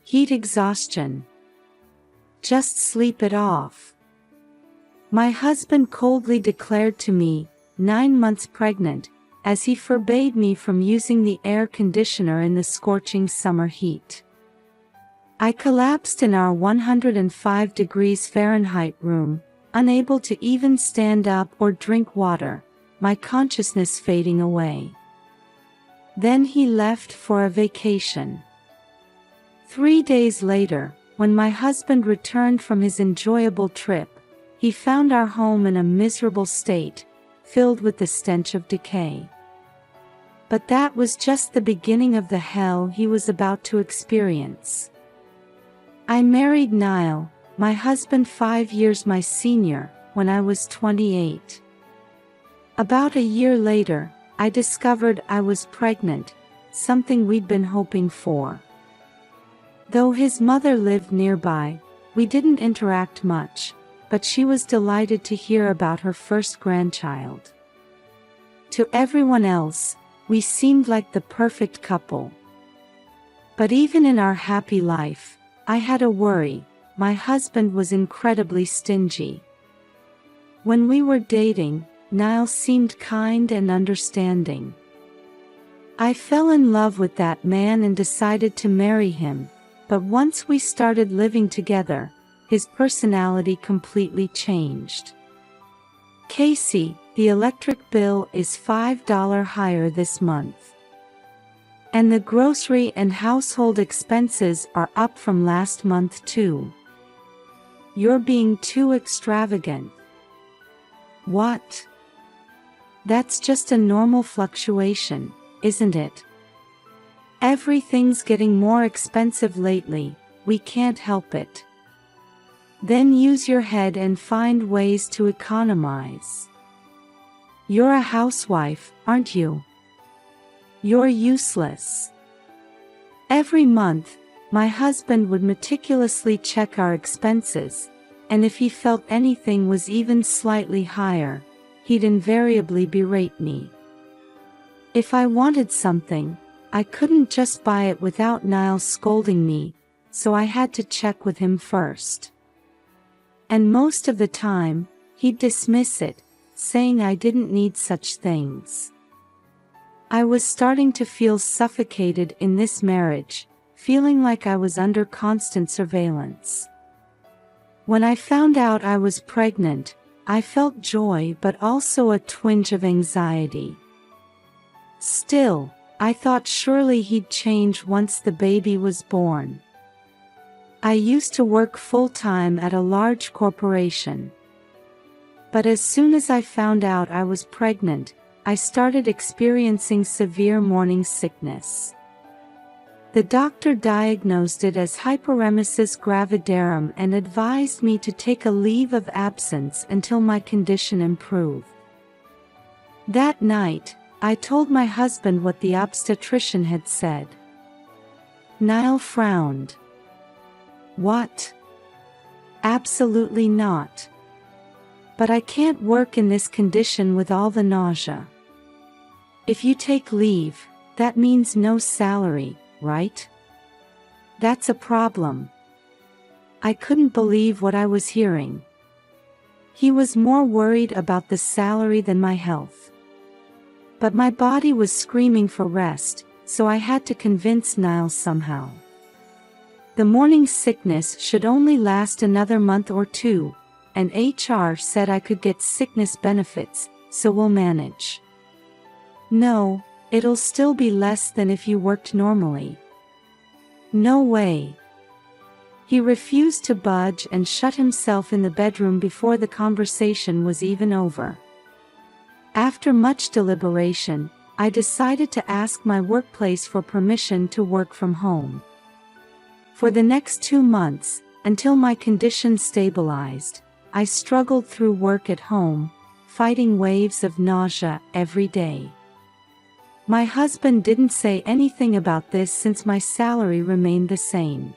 Heat exhaustion. Just sleep it off. My husband coldly declared to me, 9 months pregnant, as he forbade me from using the air conditioner in the scorching summer heat. I collapsed in our 105 degrees Fahrenheit room, unable to even stand up or drink water, my consciousness fading away. Then he left for a vacation. 3 days later, when my husband returned from his enjoyable trip, he found our home in a miserable state, filled with the stench of decay. But that was just the beginning of the hell he was about to experience. I married Niall, my husband 5 years my senior, when I was 28. About a year later, I discovered I was pregnant, something we'd been hoping for. Though his mother lived nearby, we didn't interact much, but she was delighted to hear about her first grandchild. To everyone else, we seemed like the perfect couple. But even in our happy life, I had a worry. My husband was incredibly stingy. When we were dating, Niall seemed kind and understanding. I fell in love with that man and decided to marry him, but once we started living together, his personality completely changed. Casey, the electric bill is $5 higher this month. And the grocery and household expenses are up from last month too. You're being too extravagant. What? That's just a normal fluctuation, isn't it? Everything's getting more expensive lately, we can't help it. Then use your head and find ways to economize. You're a housewife, aren't you? You're useless. Every month, my husband would meticulously check our expenses, and if he felt anything was even slightly higher, he'd invariably berate me. If I wanted something, I couldn't just buy it without Niall scolding me, so I had to check with him first. And most of the time, he'd dismiss it, saying I didn't need such things. I was starting to feel suffocated in this marriage, feeling like I was under constant surveillance. When I found out I was pregnant, I felt joy but also a twinge of anxiety. Still, I thought surely he'd change once the baby was born. I used to work full-time at a large corporation. But as soon as I found out I was pregnant, I started experiencing severe morning sickness. The doctor diagnosed it as hyperemesis gravidarum and advised me to take a leave of absence until my condition improved. That night, I told my husband what the obstetrician had said. Niall frowned. What? Absolutely not. But I can't work in this condition with all the nausea. If you take leave, that means no salary, right? That's a problem. I couldn't believe what I was hearing. He was more worried about the salary than my health. But my body was screaming for rest, so I had to convince Niall somehow. The morning sickness should only last another month or two, and HR said I could get sickness benefits, so we'll manage. No, it'll still be less than if you worked normally. No way. He refused to budge and shut himself in the bedroom before the conversation was even over. After much deliberation, I decided to ask my workplace for permission to work from home. For the next 2 months, until my condition stabilized, I struggled through work at home, fighting waves of nausea every day. My husband didn't say anything about this since my salary remained the same.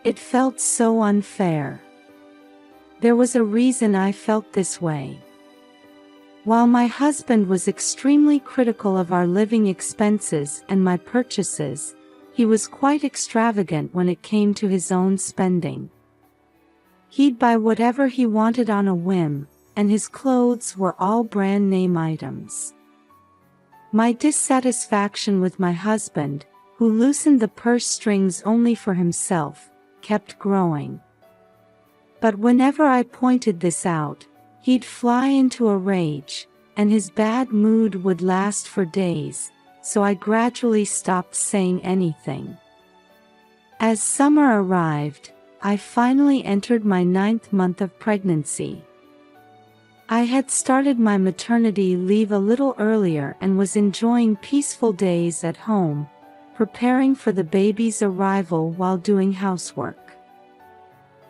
It felt so unfair. There was a reason I felt this way. While my husband was extremely critical of our living expenses and my purchases, he was quite extravagant when it came to his own spending. He'd buy whatever he wanted on a whim, and his clothes were all brand-name items. My dissatisfaction with my husband, who loosened the purse strings only for himself, kept growing. But whenever I pointed this out, he'd fly into a rage, and his bad mood would last for days, so I gradually stopped saying anything. As summer arrived, I finally entered my 9th month of pregnancy. I had started my maternity leave a little earlier and was enjoying peaceful days at home, preparing for the baby's arrival while doing housework.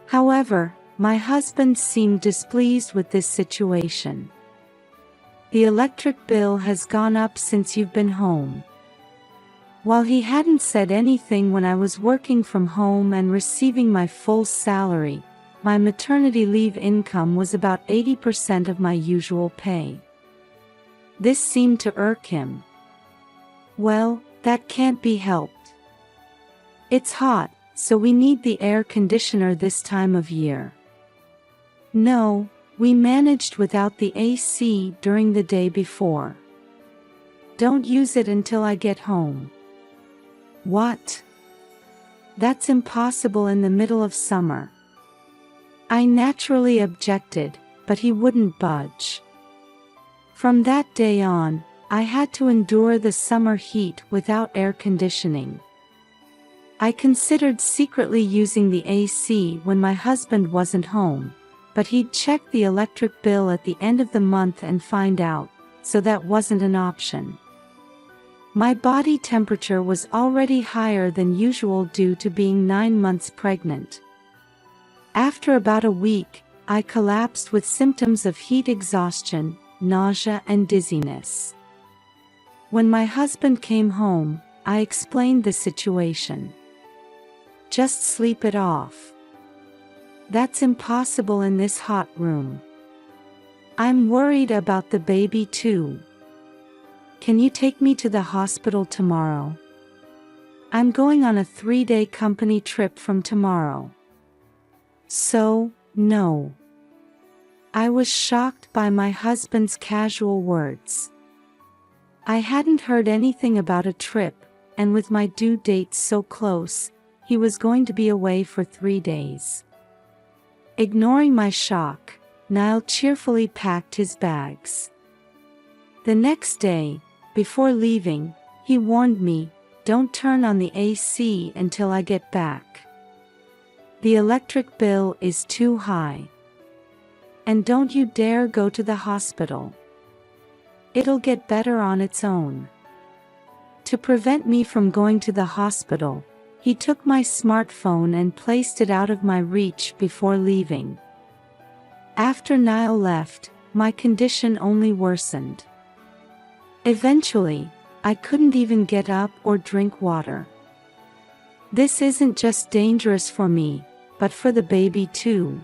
However, my husband seemed displeased with this situation. "The electric bill has gone up since you've been home." While he hadn't said anything when I was working from home and receiving my full salary, my maternity leave income was about 80% of my usual pay. This seemed to irk him. "Well, that can't be helped. It's hot, so we need the air conditioner this time of year." "No, we managed without the AC during the day before. Don't use it until I get home." "What? That's impossible in the middle of summer." I naturally objected, but he wouldn't budge. From that day on, I had to endure the summer heat without air conditioning. I considered secretly using the AC when my husband wasn't home, but he'd check the electric bill at the end of the month and find out, so that wasn't an option. My body temperature was already higher than usual due to being 9 months pregnant. After about a week, I collapsed with symptoms of heat exhaustion, nausea and dizziness. When my husband came home, I explained the situation. "Just sleep it off. That's impossible in this hot room. I'm worried about the baby too. Can you take me to the hospital tomorrow? I'm going on a 3-day company trip from tomorrow." So, no. I was shocked by my husband's casual words. I hadn't heard anything about a trip, and with my due date so close, he was going to be away for 3 days. Ignoring my shock, Niall cheerfully packed his bags. The next day, before leaving, he warned me, "Don't turn on the AC until I get back. The electric bill is too high. And don't you dare go to the hospital. It'll get better on its own." To prevent me from going to the hospital, he took my smartphone and placed it out of my reach before leaving. After Niall left, my condition only worsened. Eventually, I couldn't even get up or drink water. This isn't just dangerous for me, but for the baby too.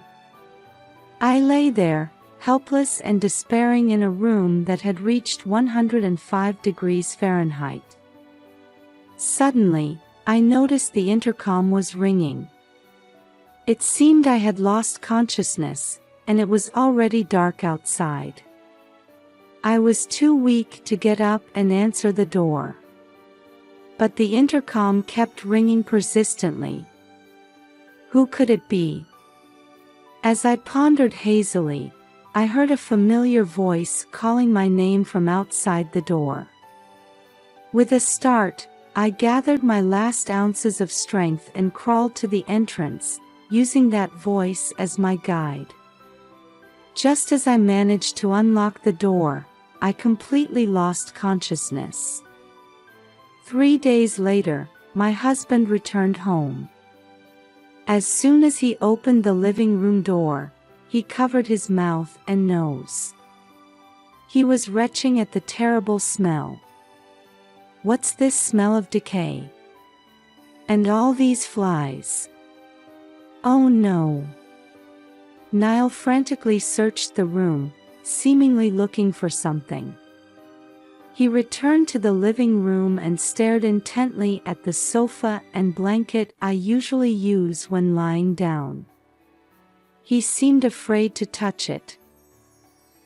I lay there, helpless and despairing in a room that had reached 105 degrees Fahrenheit. Suddenly, I noticed the intercom was ringing. It seemed I had lost consciousness, and it was already dark outside. I was too weak to get up and answer the door. But the intercom kept ringing persistently. Who could it be? As I pondered hazily, I heard a familiar voice calling my name from outside the door. With a start, I gathered my last ounces of strength and crawled to the entrance, using that voice as my guide. Just as I managed to unlock the door, I completely lost consciousness. 3 days later, my husband returned home. As soon as he opened the living room door, he covered his mouth and nose. He was retching at the terrible smell. "What's this smell of decay? And all these flies? Oh no!" Niall frantically searched the room, seemingly looking for something. He returned to the living room and stared intently at the sofa and blanket I usually use when lying down. He seemed afraid to touch it.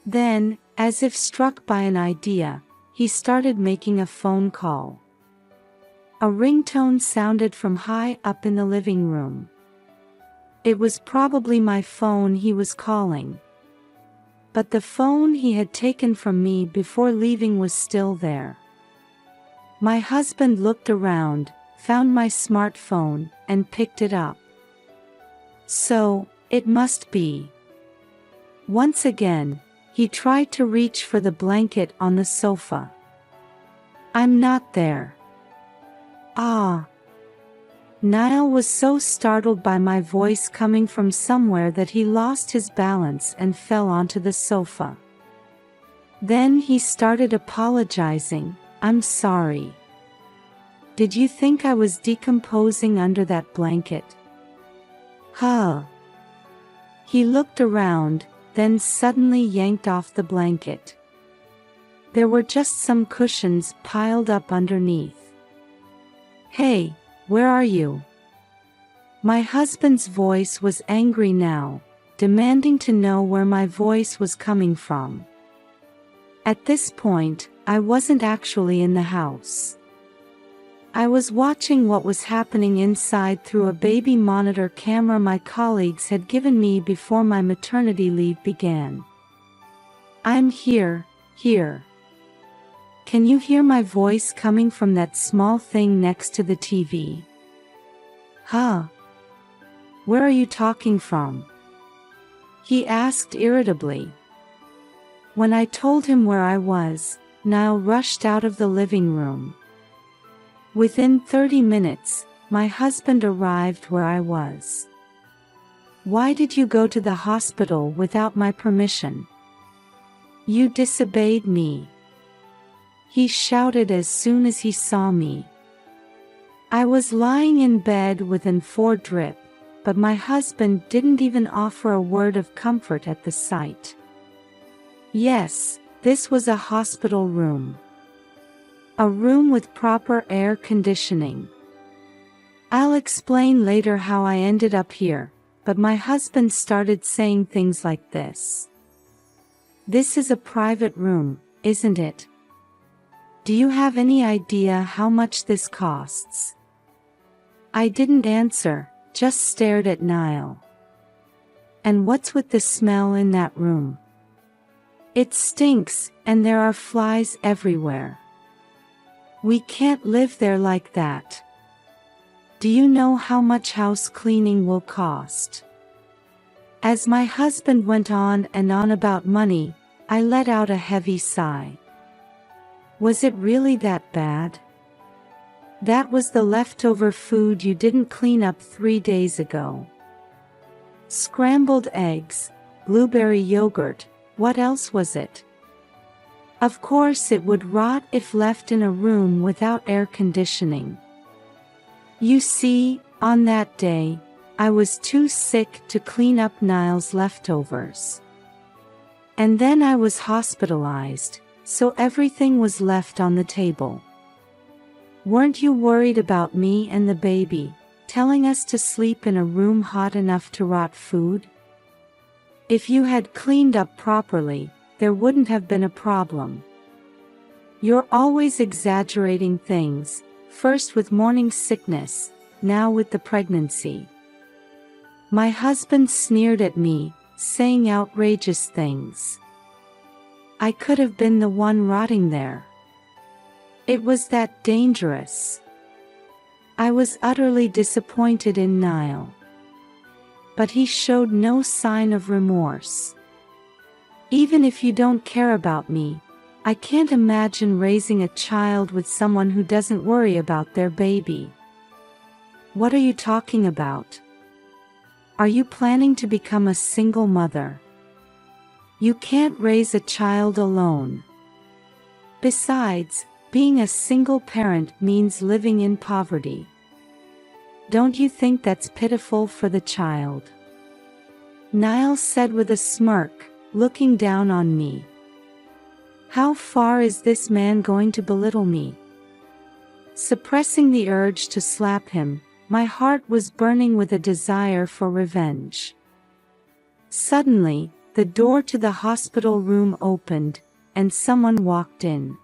Then, as if struck by an idea, he started making a phone call. A ringtone sounded from high up in the living room. It was probably my phone he was calling. But the phone he had taken from me before leaving was still there. My husband looked around, found my smartphone, and picked it up. So, it must be. Once again, he tried to reach for the blanket on the sofa. I'm not there. Ah. Niall was so startled by my voice coming from somewhere that he lost his balance and fell onto the sofa. Then he started apologizing. I'm sorry. Did you think I was decomposing under that blanket? Huh. He looked around, then suddenly yanked off the blanket. There were just some cushions piled up underneath. Hey, where are you? My husband's voice was angry now, demanding to know where my voice was coming from. At this point, I wasn't actually in the house. I was watching what was happening inside through a baby monitor camera my colleagues had given me before my maternity leave began. I'm here. Can you hear my voice coming from that small thing next to the TV? Huh? Where are you talking from? He asked irritably. When I told him where I was, Niall rushed out of the living room. Within 30 minutes, my husband arrived where I was. Why did you go to the hospital without my permission? You disobeyed me. He shouted as soon as he saw me. I was lying in bed with an 4 drip, but my husband didn't even offer a word of comfort at the sight. Yes, this was a hospital room. A room with proper air conditioning. I'll explain later how I ended up here, but my husband started saying things like this. This is a private room, isn't it? Do you have any idea how much this costs? I didn't answer, just stared at Niall. And what's with the smell in that room? It stinks, and there are flies everywhere. We can't live there like that. Do you know how much house cleaning will cost? As my husband went on and on about money, I let out a heavy sigh. Was it really that bad? That was the leftover food you didn't clean up 3 days ago. Scrambled eggs, blueberry yogurt, what else was it? Of course it would rot if left in a room without air conditioning. You see, on that day, I was too sick to clean up Niall's leftovers. And then I was hospitalized, so everything was left on the table. Weren't you worried about me and the baby, telling us to sleep in a room hot enough to rot food? If you had cleaned up properly, there wouldn't have been a problem. You're always exaggerating things, first with morning sickness, now with the pregnancy. My husband sneered at me, saying outrageous things. I could have been the one rotting there. It was that dangerous. I was utterly disappointed in Niall. But he showed no sign of remorse. Even if you don't care about me, I can't imagine raising a child with someone who doesn't worry about their baby. What are you talking about? Are you planning to become a single mother? You can't raise a child alone. Besides, being a single parent means living in poverty. Don't you think that's pitiful for the child? Niall said with a smirk, looking down on me. How far is this man going to belittle me? Suppressing the urge to slap him, my heart was burning with a desire for revenge. Suddenly, the door to the hospital room opened, and someone walked in.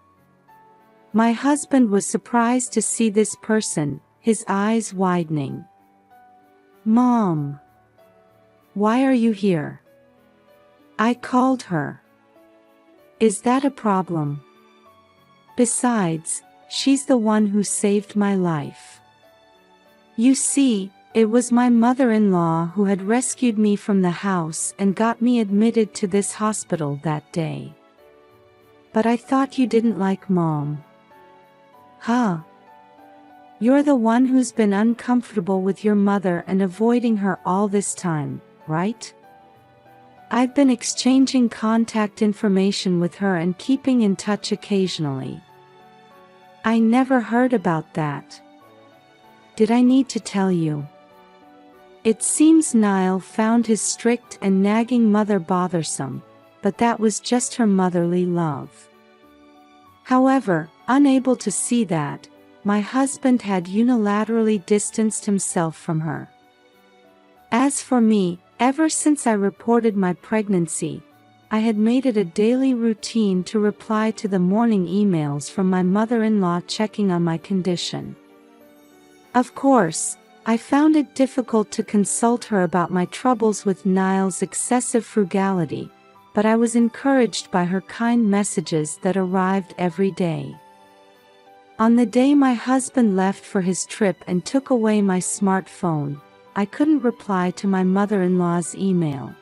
My husband was surprised to see this person, his eyes widening. "Mom! Why are you here?" I called her. "Is that a problem? Besides, she's the one who saved my life. You see, it was my mother-in-law who had rescued me from the house and got me admitted to this hospital that day. But I thought you didn't like Mom." "Huh? You're the one who's been uncomfortable with your mother and avoiding her all this time, right?" "I've been exchanging contact information with her and keeping in touch occasionally." "I never heard about that. Did I need to tell you?" It seems Niall found his strict and nagging mother bothersome, but that was just her motherly love. However, unable to see that, my husband had unilaterally distanced himself from her. As for me, ever since I reported my pregnancy, I had made it a daily routine to reply to the morning emails from my mother-in-law checking on my condition. Of course, I found it difficult to consult her about my troubles with Niall's excessive frugality, but I was encouraged by her kind messages that arrived every day. On the day my husband left for his trip and took away my smartphone, I couldn't reply to my mother-in-law's email.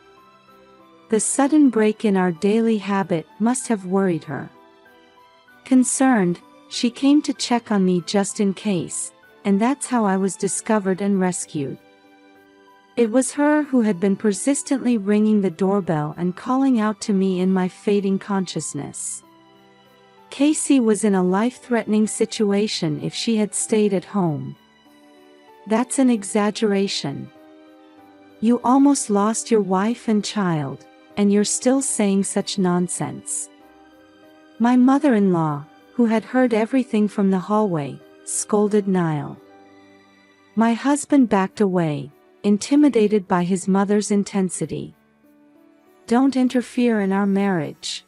The sudden break in our daily habit must have worried her. Concerned, she came to check on me just in case, and that's how I was discovered and rescued. It was her who had been persistently ringing the doorbell and calling out to me in my fading consciousness. Casey was in a life-threatening situation if she had stayed at home. That's an exaggeration. You almost lost your wife and child, and you're still saying such nonsense. My mother-in-law, who had heard everything from the hallway, scolded Niall. My husband backed away, intimidated by his mother's intensity. "Don't interfere in our marriage."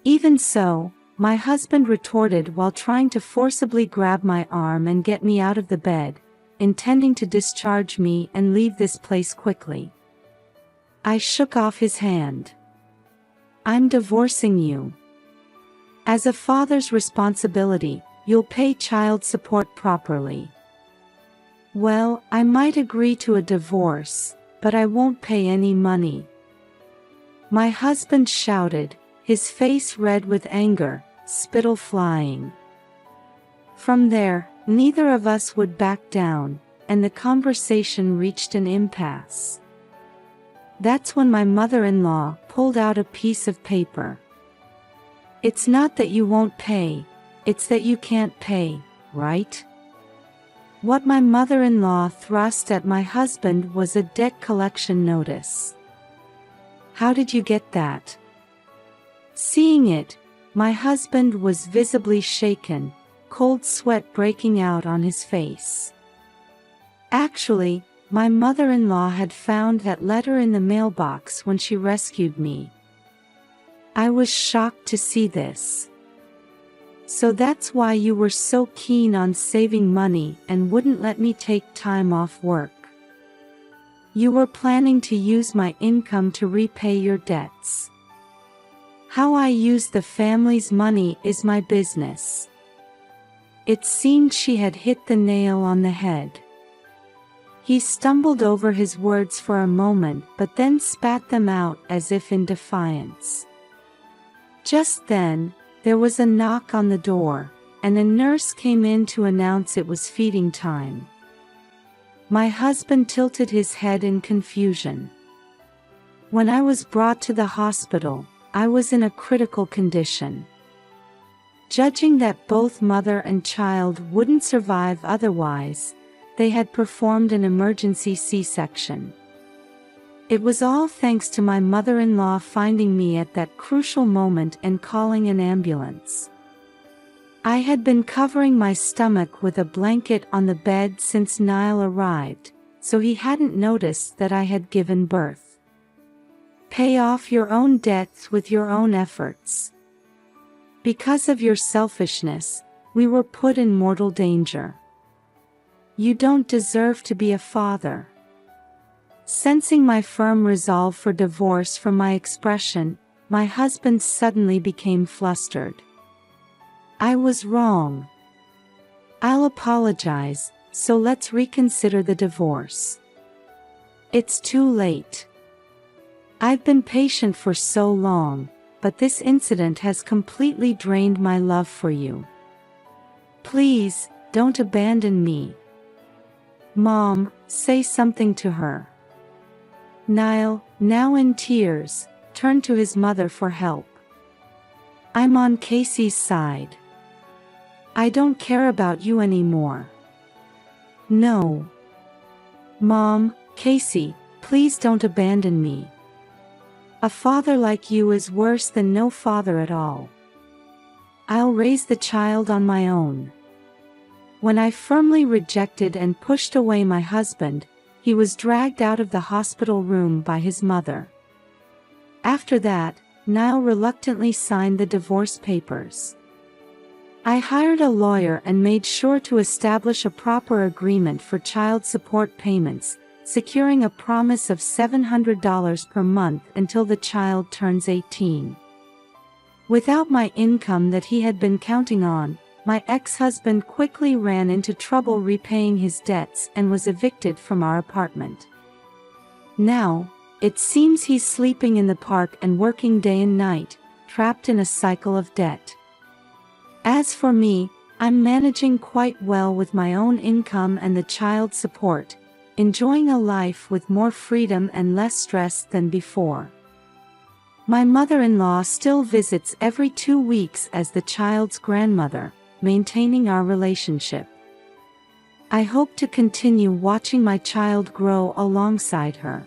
Even so, my husband retorted while trying to forcibly grab my arm and get me out of the bed, intending to discharge me and leave this place quickly. I shook off his hand. "I'm divorcing you. As a father's responsibility, you'll pay child support properly." "Well, I might agree to a divorce, but I won't pay any money," my husband shouted, his face red with anger, spittle flying. From there, neither of us would back down, and the conversation reached an impasse. That's when my mother-in-law pulled out a piece of paper. "It's not that you won't pay, it's that you can't pay, right?" What my mother-in-law thrust at my husband was a debt collection notice. "How did you get that?" Seeing it, my husband was visibly shaken, cold sweat breaking out on his face. Actually, my mother-in-law had found that letter in the mailbox when she rescued me. I was shocked to see this. "So that's why you were so keen on saving money and wouldn't let me take time off work. You were planning to use my income to repay your debts. How I use the family's money is my business." It seemed she had hit the nail on the head. He stumbled over his words for a moment but then spat them out as if in defiance. Just then, there was a knock on the door, and a nurse came in to announce it was feeding time. My husband tilted his head in confusion. When I was brought to the hospital, I was in a critical condition. Judging that both mother and child wouldn't survive otherwise, they had performed an emergency C-section. It was all thanks to my mother-in-law finding me at that crucial moment and calling an ambulance. I had been covering my stomach with a blanket on the bed since Niall arrived, so he hadn't noticed that I had given birth. Pay off your own debts with your own efforts. Because of your selfishness, we were put in mortal danger. You don't deserve to be a father. Sensing my firm resolve for divorce from my expression, my husband suddenly became flustered. I was wrong. I'll apologize, so let's reconsider the divorce. It's too late. I've been patient for so long, but this incident has completely drained my love for you. Please, don't abandon me. Mom, say something to her. Niall, now in tears, turned to his mother for help. I'm on Casey's side. I don't care about you anymore. No. Mom, Casey, please don't abandon me. A father like you is worse than no father at all. I'll raise the child on my own. When I firmly rejected and pushed away my husband, he was dragged out of the hospital room by his mother. After that, Niall reluctantly signed the divorce papers. I hired a lawyer and made sure to establish a proper agreement for child support payments, securing a promise of $700 per month until the child turns 18. Without my income that he had been counting on, my ex-husband quickly ran into trouble repaying his debts and was evicted from our apartment. Now, it seems he's sleeping in the park and working day and night, trapped in a cycle of debt. As for me, I'm managing quite well with my own income and the child support, enjoying a life with more freedom and less stress than before. My mother-in-law still visits every 2 weeks as the child's grandmother, maintaining our relationship. I hope to continue watching my child grow alongside her.